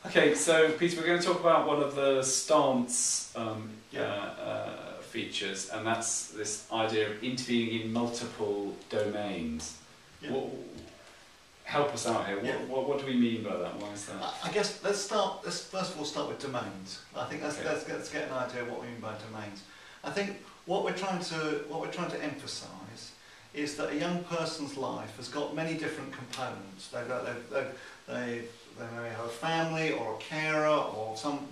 Okay, so Peter, we're going to talk about one of the stance features, and that's this idea of intervening in multiple domains. Yeah. Help us out here. Yeah. What do we mean by that? Why is that? I guess let's first of all start with domains. I think let's get an idea of what we mean by domains. I think what we're trying to emphasise is that a young person's life has got many different components. They may have a family or a carer or some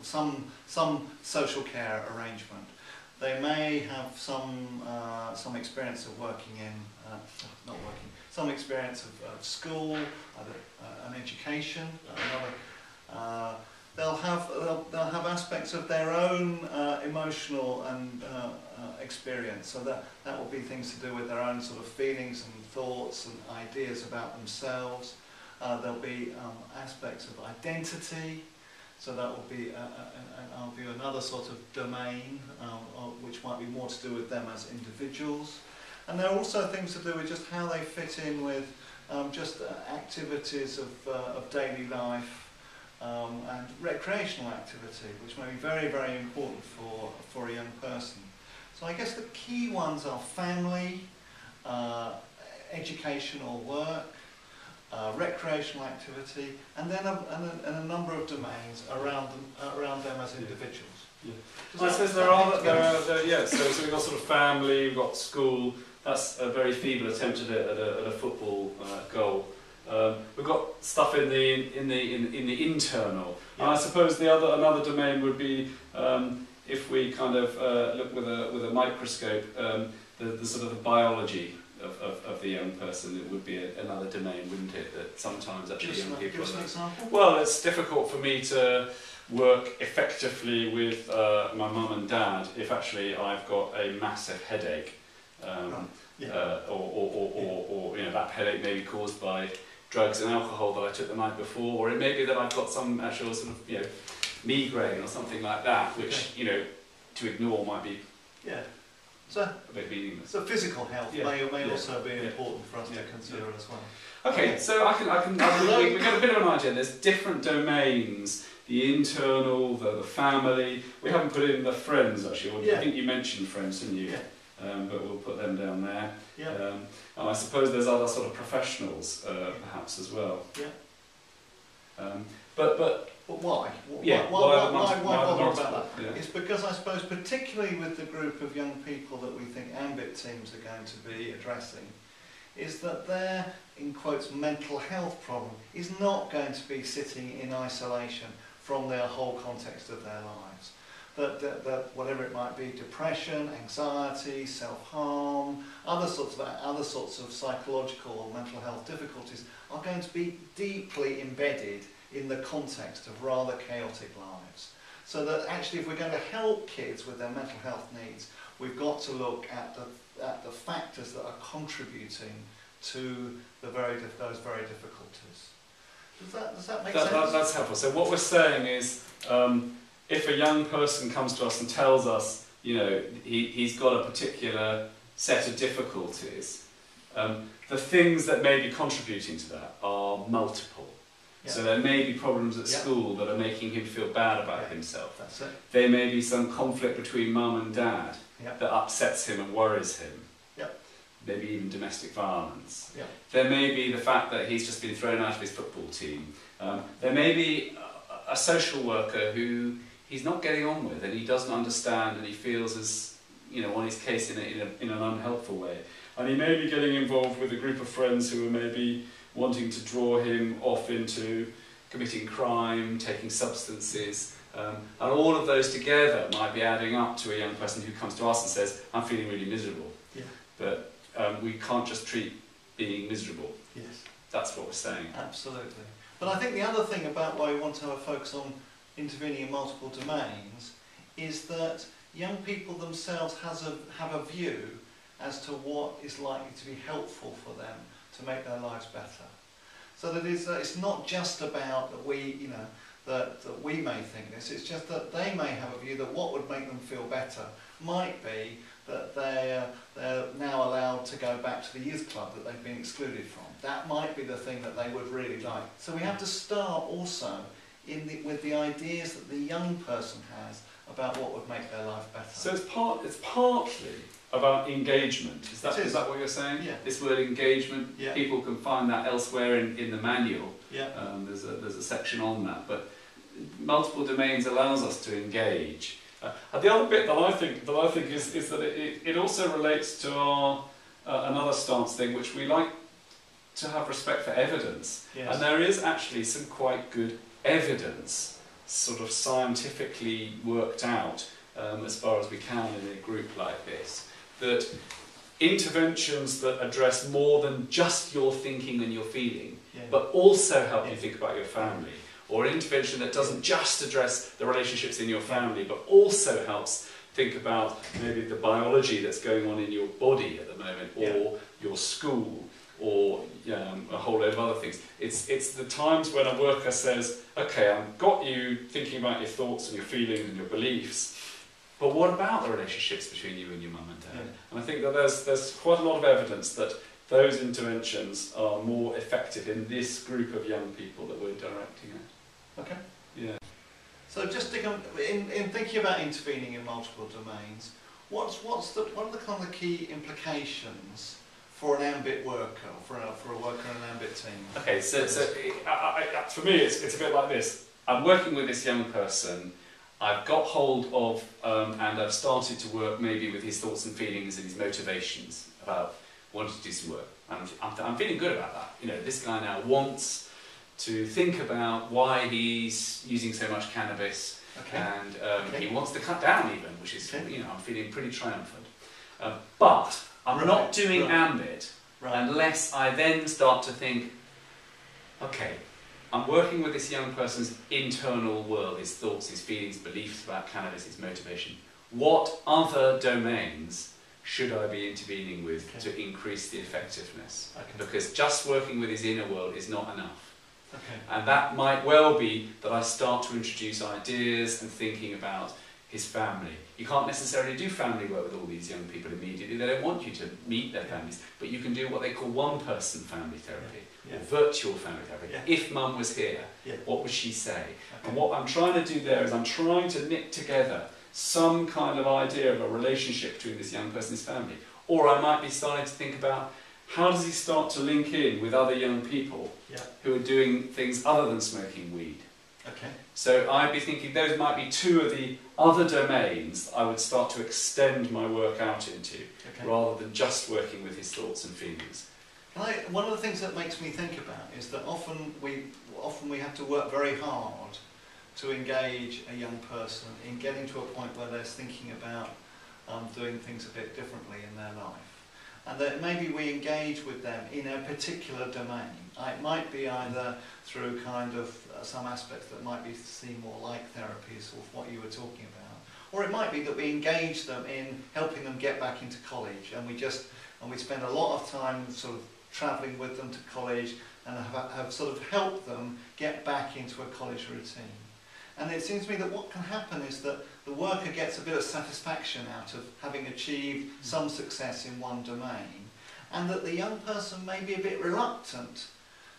social care arrangement. They may have some experience of some experience of school, an education. They'll have aspects of their own emotional and experience. So that will be things to do with their own sort of feelings and thoughts and ideas about themselves. There'll be aspects of identity. So that will be another sort of domain, which might be more to do with them as individuals. And there are also things to do with just how they fit in with just activities of daily life and recreational activity, which may be very, very important for a young person. So I guess the key ones are family, education or work, recreational activity, and then a number of domains around them as individuals. Yeah. I suppose so we've got sort of family, we've got school. That's a very feeble attempt at a football goal. We've got stuff in the internal, yeah. And I suppose another domain would be if we kind of look with a microscope, the sort of the biology of the young person. It would be another domain, wouldn't it? That sometimes actually young people. Give us an example. Well, it's difficult for me to work effectively with my mum and dad if actually I've got a massive headache. Or that headache may be caused by drugs and alcohol that I took the night before, or it may be that I've got some actual sort of migraine or something like that, which to ignore might be a bit meaningless. So physical health may also be important for us to consider as well. Okay, so we get a bit of an idea. There's different domains. The internal, the family. We haven't put in the friends actually. I think you mentioned friends, didn't you? Yeah. But we'll put them down there. Yeah. And I suppose there's other sort of professionals, perhaps as well. Yeah. But why? Why bother about that? Yeah. It's because I suppose, particularly with the group of young people that we think ambit teams are going to be addressing, is that their, in quotes, mental health problem is not going to be sitting in isolation from their whole context of their lives. That whatever it might be, depression, anxiety, self-harm, other sorts of psychological or mental health difficulties are going to be deeply embedded in the context of rather chaotic lives. So that actually, if we're going to help kids with their mental health needs, we've got to look at the factors that are contributing to those very difficulties. Does that make sense? That's helpful. So what we're saying is, if a young person comes to us and tells us, he's got a particular set of difficulties, the things that may be contributing to that are multiple. Yeah. So there may be problems at school that are making him feel bad about himself. That's it. There may be some conflict between mum and dad that upsets him and worries him. Maybe even domestic violence. Yeah. There may be the fact that he's just been thrown out of his football team. There may be a social worker who he's not getting on with and he doesn't understand and he feels as, on his case in an unhelpful way. And he may be getting involved with a group of friends who are maybe wanting to draw him off into committing crime, taking substances. And all of those together might be adding up to a young person who comes to us and says, I'm feeling really miserable. Yeah. But we can't just treat being miserable. Yes. That's what we're saying. Absolutely. But I think the other thing about why we want to have a focus on intervening in multiple domains is that young people themselves have a view as to what is likely to be helpful for them to make their lives better. So that it's not just about that that we may think this, it's just that they may have a view that what would make them feel better might be that they're now allowed to go back to the youth club that they've been excluded from. That might be the thing that they would really like. So we have to start also with the ideas that the young person has about what would make their life better. So it's partly about engagement. Is that what you're saying? Yeah. This word engagement, yeah. people can find that elsewhere in the manual. Yeah. There's a section on that, but multiple domains allows us to engage. The other bit that I think is that it also relates to our another stance thing, which we like to have respect for evidence. Yes. And there is actually some quite good evidence, sort of scientifically worked out as far as we can in a group like this, that interventions that address more than just your thinking and your feeling, but also help you think about your family, or an intervention that doesn't just address the relationships in your family, but also helps think about maybe the biology that's going on in your body at the moment, or your school, or a whole load of other things. It's the times when a worker says, okay, I've got you thinking about your thoughts and your feelings and your beliefs, but what about the relationships between you and your mum and dad? And I think that there's quite a lot of evidence that those interventions are more effective in this group of young people that we're directing at. Okay. Yeah. So just in thinking about intervening in multiple domains, what are the kind of key implications for an ambit worker, or for a worker in an ambit team? Okay, so for me it's a bit like this. I'm working with this young person, I've got hold of and I've started to work maybe with his thoughts and feelings and his motivations about wanting to do some work. I'm feeling good about that. You know, this guy now wants to think about why he's using so much cannabis, and he wants to cut down even, which is, you know, I'm feeling pretty triumphant. But I'm not doing ambit unless I then start to think, okay, I'm working with this young person's internal world, his thoughts, his feelings, beliefs about cannabis, his motivation. What other domains should I be intervening with to increase the effectiveness? Because just working with his inner world is not enough. And that might well be that I start to introduce ideas and thinking about his family. You can't necessarily do family work with all these young people immediately. They don't want you to meet their families, but you can do what they call one-person family therapy, or virtual family therapy. If mum was here, what would she say? And what I'm trying to do there is I'm trying to knit together some kind of idea of a relationship between this young person's family. Or I might be starting to think about, how does he start to link in with other young people who are doing things other than smoking weed? So I'd be thinking those might be two of the other domains I would start to extend my work out into, rather than just working with his thoughts and feelings. One of the things that makes me think about is that often we have to work very hard to engage a young person in getting to a point where they're thinking about doing things a bit differently in their life. And that maybe we engage with them in a particular domain. It might be either through kind of some aspects that might be seen more like therapies, or what you were talking about, or it might be that we engage them in helping them get back into college, and we spend a lot of time sort of travelling with them to college and have sort of helped them get back into a college routine. And it seems to me that what can happen is that the worker gets a bit of satisfaction out of having achieved some success in one domain, and that the young person may be a bit reluctant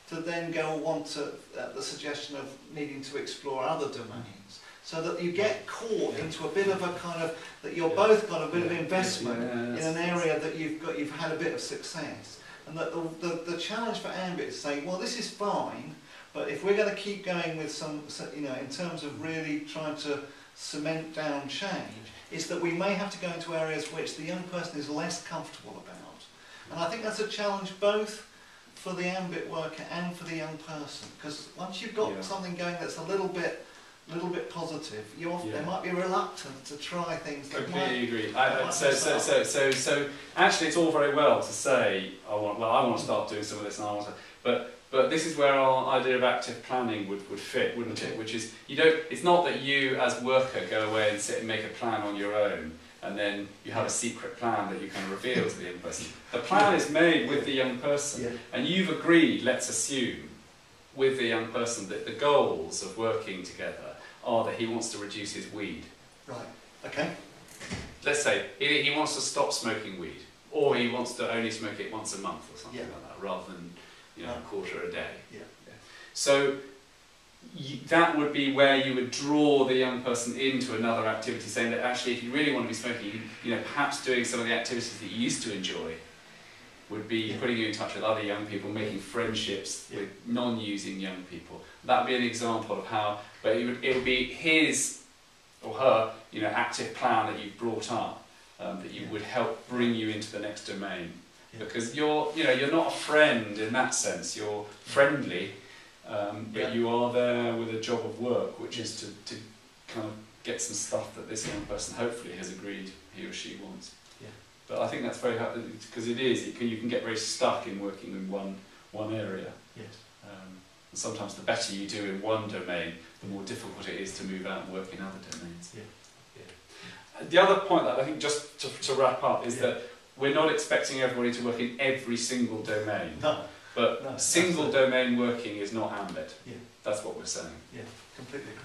to then go and want to, the suggestion of needing to explore other domains. So that you get caught into a bit of a kind of, that you're both got a bit of investment in an area that you've had a bit of success. And that the challenge for ambit is saying, well, this is fine, but if we're going to keep going with some, you know, in terms of really trying to cement down change, is that we may have to go into areas which the young person is less comfortable about. And I think that's a challenge both for the ambit worker and for the young person, because once you've got something going that's a little bit positive, they might be reluctant to try things that completely agree. So actually it's all very well to say, I want to start doing some of this, and I want to, but this is where our idea of active planning would fit, wouldn't it? Which is, it's not that you as worker go away and sit and make a plan on your own, and then you have a secret plan that you can reveal to the young person. The plan is made with the young person, and you've agreed, let's assume, with the young person that the goals of working together are that he wants to reduce his weed. Right, okay. Let's say he wants to stop smoking weed, or he wants to only smoke it once a month or something like that, rather than a quarter a day. So that would be where you would draw the young person into another activity, saying that actually if you really want to be smoking, perhaps doing some of the activities that you used to enjoy would be putting you in touch with other young people, making friendships with non-using young people. That would be an example of how, but it would be his or her active plan that you've brought up that you would help bring you into the next domain. Because you're not a friend in that sense, you're friendly, but you are there with a job of work, which is to kind of get some stuff that this young person hopefully has agreed he or she wants. But I think that's very hard, because you can get very stuck in working in one area. And sometimes the better you do in one domain, the more difficult it is to move out and work in other domains. The other point that I think, just to wrap up, is that we're not expecting everybody to work in every single domain. But single domain working is not ambit. That's what we're saying. Completely agree.